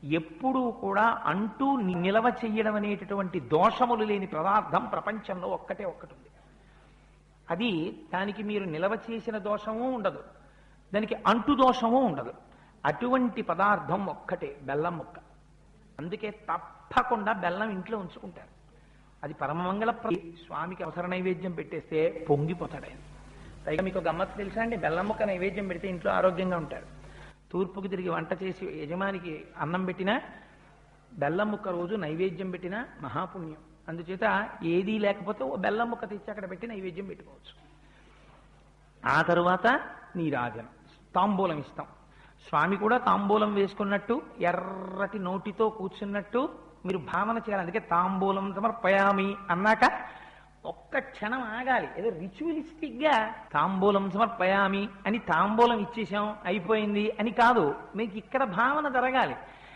ఎప్పుడూ కూడా అంటూ నిలవ చెయ్యడం అనేటటువంటి దోషములు లేని పదార్థం ప్రపంచంలో ఒక్కటే ఒక్కటి ఉంది. అది దానికి మీరు నిలవ చేసిన దోషము ఉండదు, దానికి అంటు దోషము ఉండదు. అటువంటి పదార్థం ఒక్కటే బెల్లం ముక్క. అందుకే తప్పకుండా బెల్లం ఇంట్లో ఉంచుకుంటారు. అది పరమమంగళ స్వామికి అవసర నైవేద్యం పెట్టేస్తే పొంగిపోతాడు ఆయన. పైగా మీకు గమ్మత్తు తెలుసా అండి, బెల్లం ముక్క నైవేద్యం పెడితే ఇంట్లో ఆరోగ్యంగా ఉంటారు. తూర్పుకి తిరిగి వంట చేసి యజమానికి అన్నం పెట్టినా, బెల్లం ముక్క రోజు నైవేద్యం పెట్టినా మహాపుణ్యం. అందుచేత ఏదీ లేకపోతే ఓ బెల్లం ముక్క తెచ్చి అక్కడ పెట్టి నైవేద్యం పెట్టుకోవచ్చు. ఆ తరువాత నీరాజనం, తాంబూలం ఇస్తాం. స్వామి కూడా తాంబూలం వేసుకున్నట్టు ఎర్రటి నోటితో కూర్చున్నట్టు మీరు భావన చేయాలి. అందుకే తాంబూలం సమర్పయామి అన్నాక ఒక్క క్షణం ఆగాలి. ఏదో రిచువలిస్టిక్ గా తాంబూలం సమర్పయామి అని తాంబూలం ఇచ్చేసాం అయిపోయింది అని కాదు, మీకు ఇక్కడ భావన జరగాలి.